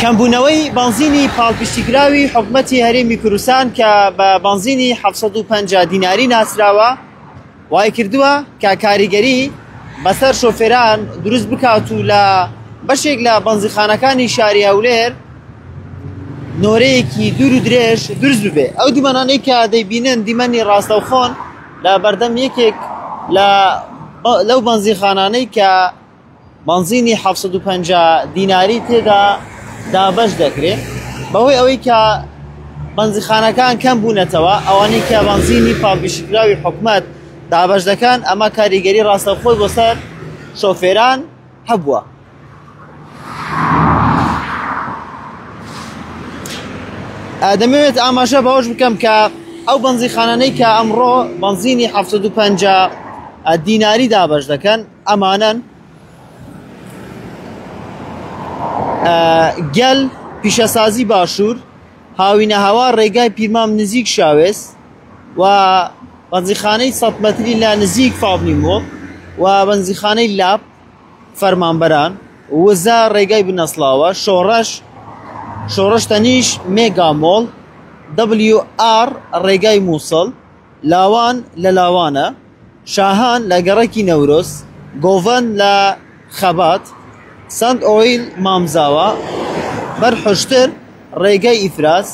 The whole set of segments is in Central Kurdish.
کەمبوونەوەی بنزینی پاڵپشتیکراوی حکومەتی هەرێمی کوردستان کە بە بنزینی 750 دیناری ناسراوە وای کردووە کە کاریگەری بەسەر شۆفێران دروست بکات و لە بەشێک لە بنزینخانەکانی شاری هەولێر نۆرەیەکی دوور و درێژ دروست ببێ. ئەو دیمەنانەی کە دەیبینن دیمەنی ڕاستەوخۆن لە بەردەم یەکێک لەو بنزینخانانەی کە بنزینی 750 دیناری تێدا دابەش دەکرێت بەهۆی ئەوەی کە بنزینخانەکان کەم بوونەتەوە ئەوانەی کە بنزینی پاڵپشتیکراوی حکومەت دابەش دەکەن ئەمە کاریگەری ڕاستەوخۆی بۆ سەر شۆفێران هەبووە. دەمەوێت ئاماژە بەهۆش بکەم کە ئەو بنزینخانانەی کە ئەمڕۆ بنزینی 750 دیناری دابەش دەکەن ئەمانن گەل پیشەسازی باشوور، هاوینە هەوا ڕێگای پیرمام نزیک شاوێست و بنزینخانەی 100 مەتری لە نزیک فاڤنیمۆ و بنزینخانەی لاپ فەرمانبەران، وزە ڕێگای بنەسڵاوە، شۆڕەش تەنیش مێگامۆڵ، WR ڕێگای مووسڵ، لاوان لە لاوانە، شاهان لە گەڕەکی نەورۆس، گۆڤەن لە خەبات، سند ئۆیل مامزاوە، بەرحشتر ڕێگای ئیفراس،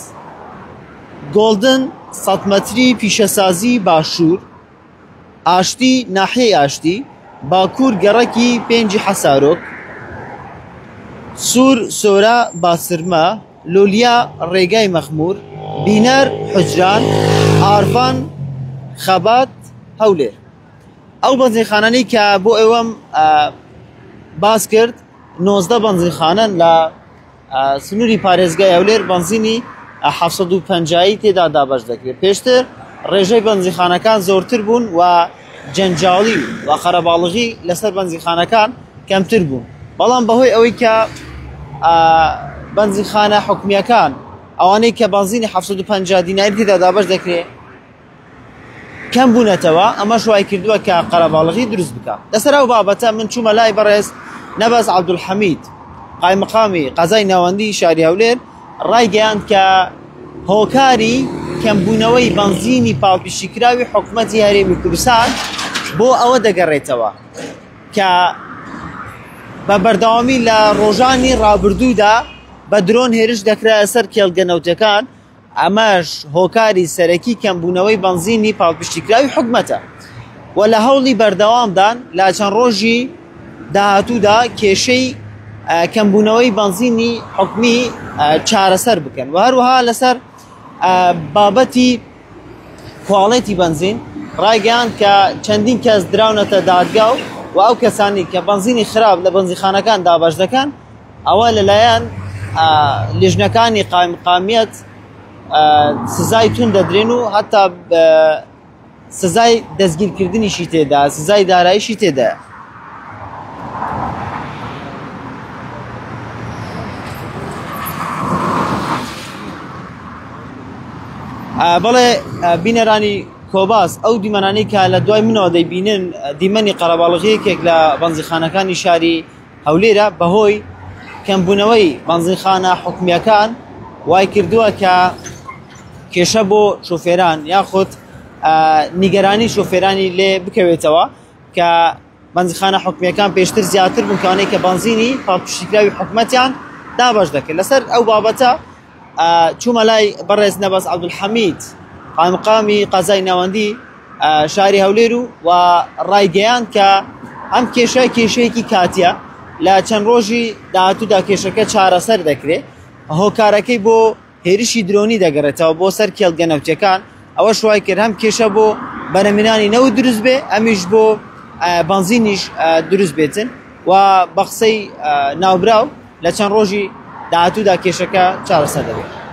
گۆڵدن 100 مەتری پیشەسازی باشوور، ئاشتی ناحیەی ئاشتی، باکوور گەڕەکی 5 حەسارۆک، سوور سۆرە باسرمە، لۆلیا ڕێگای مەخمور، بینەر حجران، ئارڤان خەبات هەولێر. ئەو بنزینخانانەی کە بۆ ئێوەم باس کرد 19 بنزینخانەن لە سنووری پارێزگای هەولێر بنزینی 750 تێدا دابەش دەکرێت. پێشتر ڕێژەی بنزینخانەکان زۆرتر بوون و جەنجاڵی و خەرەباڵغی لەسەر بنزینخانەکان کەمتر بوون، بەڵام بەهۆی ئەوەی کە بنزینخانە حکومیەکان ئەوانەی کە بنزینی 750 دیناری تێدا دابەش دەکرێت کەم بوونەتەوە ئەمە شوای کردووە کە قەرەباڵغی دروست بکات. لەسەر ئەو بابەتە من چوومە لای بەڕێز نەبەز عەبدولحەمید قایمەقامی قەزای ناوەندی شاری هەولێر ڕایگەیاند کە هۆکاری کەمبوونەوەی بنزینی پاڵپشتیکراوی حکومەتی هەرێمی کوردستان بۆ ئەوە دەگەڕێتەوە کە بە بەردەوامی لە ڕۆژانی ڕابردوودا بە درۆن هێرش دەکرا سەر کێڵگەنەوتەکان. ئەمەش هۆکاری سەرەکی کەمبوونەوەی بنزینی پاڵپشتیکراوی حکومەتە و لە هەوڵی بەردەوامدان لە چەند ڕۆژی داهاتوودا کێشەی کەمبوونەوەی بنزینی حکومی چارەسەر بکەن و هەروەها لەسەر بابەتی کواڵێتی بنزین ڕایگەیاند کە چەندین کەس دراونەتە دادگا و ئەو کەسانی کە بنزینی خراپ لە بنزینخانەکان دابەش دەکەن ئەوە لەلایەن لیژنەکانی قایمقامیەت سزای تون دەدرێن و هەتا سزای دەستگیرکردنیشی تێدا، سزای داراییشی تێدا. بەڵێ بینەرانی کۆباس ئەو دیمەنانەی کە لە دوای منەوە دەیبینن دیمەنی قەرەباڵغیەکێک لە بنزینخانەکانی شاری هەولێرە بەهۆی کەمبوونەوەی بنزینخانە حکومیەکان وای کردووە کە کێشە بۆ شۆفێران یاخود نیگەرانی شۆفێرانی لێ بکەوێتەوە کە بنزینخانە حکومیەکان پێشتر زیاتر بوونکەوانەی کە بنزینی پاڵپشتیکراوی حکومەتیان دابەش دەکرد. لەسەر ئەو بابەتە چوومە لای بەڕێز نەبەز عەبدولحەمید قایمەقامی قەزای ناوەندی شاری هەولێر و ڕایگەیاند کە ئەم کێشەیەکی کاتیە لە چەند ڕۆژی داهاتوودا کێشەکە چارەسەر دەکرێت. هۆکارەکەی بۆ هێرشی درۆنی دەگەڕێتەوە بۆ سەر کێڵگەنەوتەکان ئەوە شوای کرد هەم کێشە بۆ بەرەمێنانی نەوت دروست بێ ئەمیش بۆ بنزینیش دروست بێتن و بە قسەی ناوبراو لە چەند ڕۆژی داهاتوودا کێشەکە چارەسەر دەبێت.